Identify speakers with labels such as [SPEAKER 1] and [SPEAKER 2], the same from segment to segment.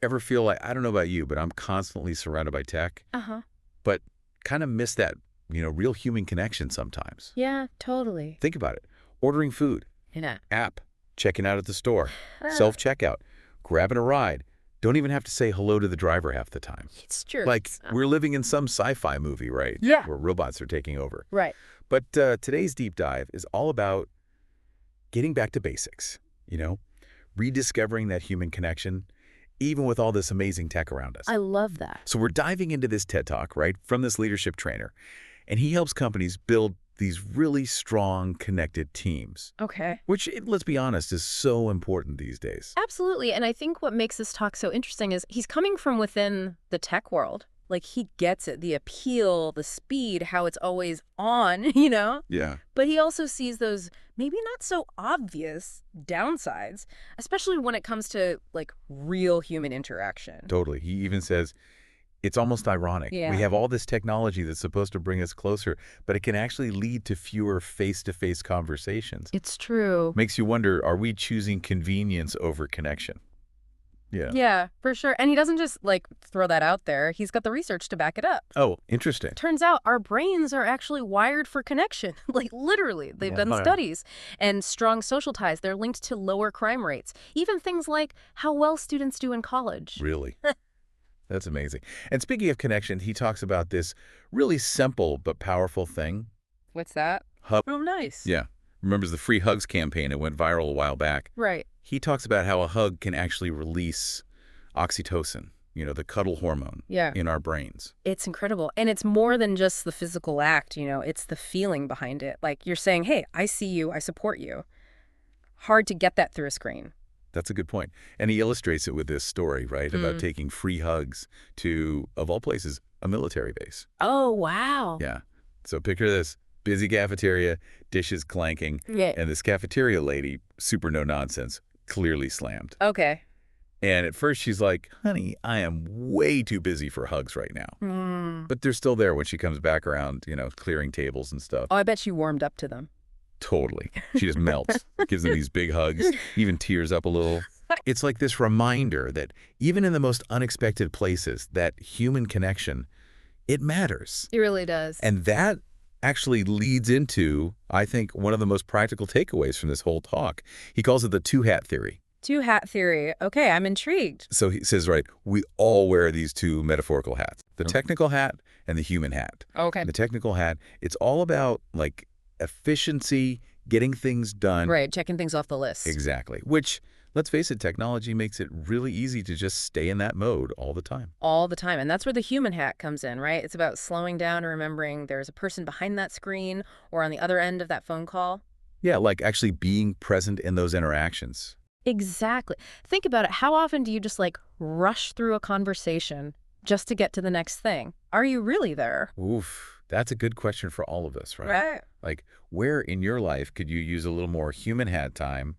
[SPEAKER 1] Ever feel like, I don't know about you, but I'm constantly surrounded by tech,
[SPEAKER 2] Uh-huh.
[SPEAKER 1] but kind of miss that, real human connection sometimes.
[SPEAKER 2] Yeah, totally.
[SPEAKER 1] Think about it. Ordering food,
[SPEAKER 2] Yeah.
[SPEAKER 1] app, checking out at the store,
[SPEAKER 2] Uh,
[SPEAKER 1] self-checkout, grabbing a ride. Don't even have to say hello to the driver half the time.
[SPEAKER 2] it's true.
[SPEAKER 1] Like, we're living in some sci-fi movie, right?
[SPEAKER 2] Yeah.
[SPEAKER 1] Where robots are taking over.
[SPEAKER 2] Right.
[SPEAKER 1] But today's deep dive is all about getting back to basics, rediscovering that human connection, even with all this amazing tech around us.
[SPEAKER 2] I love that.
[SPEAKER 1] So we're diving into this TED Talk, right, from this leadership trainer, and he helps companies build these really strong, connected teams,
[SPEAKER 2] Okay.
[SPEAKER 1] which, let's be honest, is so important these days.
[SPEAKER 2] Absolutely. And I think what makes this talk so interesting is he's coming from within the tech world. Like, he gets it, the appeal, the speed, how it's always on,
[SPEAKER 1] Yeah.
[SPEAKER 2] But he also sees those maybe not so obvious downsides, especially when it comes to, like, real human interaction.
[SPEAKER 1] Totally. He even says, it's almost ironic.
[SPEAKER 2] Yeah.
[SPEAKER 1] We have all this technology that's supposed to bring us closer, but it can actually lead to fewer face-to-face conversations.
[SPEAKER 2] It's true.
[SPEAKER 1] Makes you wonder, are we choosing convenience over connection? Yeah.
[SPEAKER 2] Yeah, for sure. And he doesn't just, like, throw that out there. He's got the research to back it up.
[SPEAKER 1] Oh, interesting.
[SPEAKER 2] Turns out our brains are actually wired for connection. Like, literally. They've done
[SPEAKER 1] Yeah.
[SPEAKER 2] studies. And strong social ties, they're linked to lower crime rates. Even things like how well students do in college.
[SPEAKER 1] Really? That's amazing. And speaking of connection, he talks about this really simple but powerful thing.
[SPEAKER 2] What's that?
[SPEAKER 1] Hug.
[SPEAKER 2] Oh, nice.
[SPEAKER 1] Yeah. Remembers the Free Hugs campaign? It went viral a while back.
[SPEAKER 2] Right.
[SPEAKER 1] He talks about how a hug can actually release oxytocin, the cuddle hormone
[SPEAKER 2] Yeah.
[SPEAKER 1] in our brains.
[SPEAKER 2] It's incredible. And it's more than just the physical act, it's the feeling behind it. Like, you're saying, hey, I see you, I support you. Hard to get that through a screen.
[SPEAKER 1] That's a good point. And he illustrates it with this story, right, about taking free hugs to, of all places, a military base.
[SPEAKER 2] Oh, wow.
[SPEAKER 1] Yeah. So picture this. Busy cafeteria, dishes clanking,
[SPEAKER 2] Yeah.
[SPEAKER 1] and this cafeteria lady, super no-nonsense, clearly slammed.
[SPEAKER 2] Okay.
[SPEAKER 1] And at first she's like, honey, I am way too busy for hugs right now. But they're still there when she comes back around, clearing tables and stuff.
[SPEAKER 2] Oh, I bet she warmed up to them.
[SPEAKER 1] Totally. She just melts, gives them these big hugs, even tears up a little. It's like this reminder that even in the most unexpected places, that human connection, it matters.
[SPEAKER 2] It really does.
[SPEAKER 1] And that actually leads into, I think, one of the most practical takeaways from this whole talk. He calls it the two-hat theory.
[SPEAKER 2] Two-hat theory. Okay, I'm intrigued.
[SPEAKER 1] So he says, right, we all wear these two metaphorical hats, the technical hat and the human hat.
[SPEAKER 2] Okay.
[SPEAKER 1] The technical hat, it's all about, like, efficiency, getting things done.
[SPEAKER 2] Right, checking things off the list.
[SPEAKER 1] Exactly. Which, let's face it, technology makes it really easy to just stay in that mode all the time.
[SPEAKER 2] All the time. And that's where the human hat comes in, right? It's about slowing down and remembering there's a person behind that screen or on the other end of that phone call.
[SPEAKER 1] Yeah, like actually being present in those interactions.
[SPEAKER 2] Exactly. Think about it. How often do you just, like, rush through a conversation just to get to the next thing? Are you really there?
[SPEAKER 1] Oof, that's a good question for all of us, right?
[SPEAKER 2] Right.
[SPEAKER 1] Like, where in your life could you use a little more human hat time?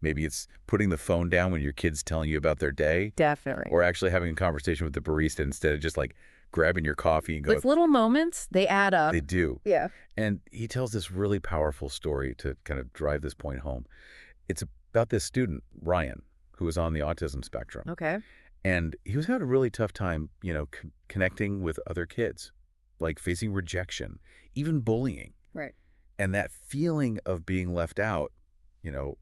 [SPEAKER 1] Maybe it's putting the phone down when your kid's telling you about their day.
[SPEAKER 2] Definitely.
[SPEAKER 1] Or actually having a conversation with the barista instead of just, like, grabbing your coffee and going.
[SPEAKER 2] With little moments, they add up.
[SPEAKER 1] They do.
[SPEAKER 2] Yeah.
[SPEAKER 1] And he tells this really powerful story to kind of drive this point home. It's about this student, Ryan, who was on the autism spectrum.
[SPEAKER 2] Okay.
[SPEAKER 1] And he was having a really tough time, connecting with other kids, like facing rejection, even bullying.
[SPEAKER 2] Right.
[SPEAKER 1] And that feeling of being left out,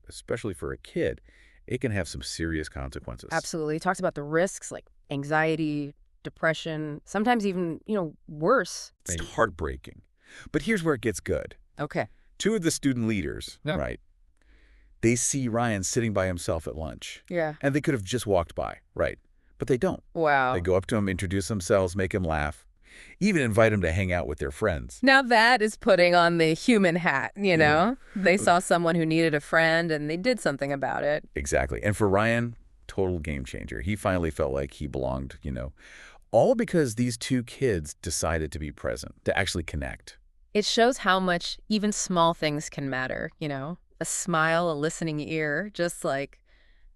[SPEAKER 1] especially for a kid, it can have some serious consequences.
[SPEAKER 2] Absolutely. He talks about the risks like anxiety, depression, sometimes even, worse.
[SPEAKER 1] It's heartbreaking. But here's where it gets good.
[SPEAKER 2] Okay.
[SPEAKER 1] Two of the student leaders, right, they see Ryan sitting by himself at lunch.
[SPEAKER 2] Yeah.
[SPEAKER 1] And they could have just walked by, right? But they don't.
[SPEAKER 2] Wow.
[SPEAKER 1] They go up to him, introduce themselves, make him laugh, even invite him to hang out with their friends.
[SPEAKER 2] Now that is putting on the human hat, They saw someone who needed a friend and they did something about it.
[SPEAKER 1] Exactly. And for Ryan, total game changer. He finally felt like he belonged, all because these two kids decided to be present, to actually connect.
[SPEAKER 2] It shows how much even small things can matter, A smile, a listening ear, just like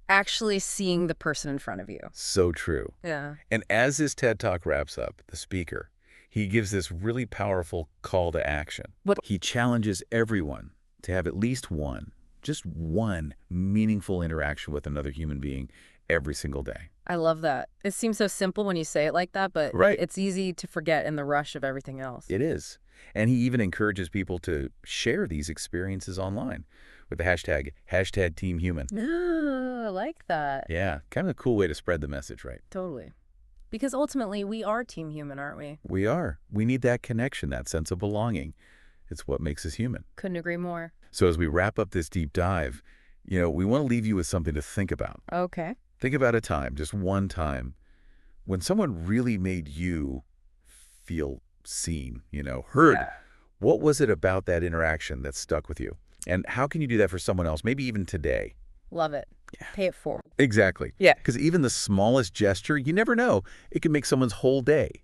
[SPEAKER 2] actually seeing the person in front of you.
[SPEAKER 1] So true.
[SPEAKER 2] Yeah.
[SPEAKER 1] And as this TED Talk wraps up, the speaker, he gives this really powerful call to action.
[SPEAKER 2] What?
[SPEAKER 1] He challenges everyone to have at least one, just one meaningful interaction with another human being every single day.
[SPEAKER 2] I love that. It seems so simple when you say it like that, but
[SPEAKER 1] Right.
[SPEAKER 2] it's easy to forget in the rush of everything else.
[SPEAKER 1] It is. And he even encourages people to share these experiences online with the hashtag Team Human.
[SPEAKER 2] No, I like that.
[SPEAKER 1] Yeah, kind of a cool way to spread the message, right?
[SPEAKER 2] Totally. Because ultimately, we are team human, aren't we?
[SPEAKER 1] We are. We need that connection, that sense of belonging. It's what makes us human.
[SPEAKER 2] Couldn't agree more.
[SPEAKER 1] So as we wrap up this deep dive, we want to leave you with something to think about.
[SPEAKER 2] Okay.
[SPEAKER 1] Think about a time, just one time, when someone really made you feel seen, heard.
[SPEAKER 2] Yeah.
[SPEAKER 1] What was it about that interaction that stuck with you? And how can you do that for someone else, maybe even today?
[SPEAKER 2] Love it. Pay it forward.
[SPEAKER 1] Exactly.
[SPEAKER 2] Yeah.
[SPEAKER 1] Because even the smallest gesture, you never know, it can make someone's whole day.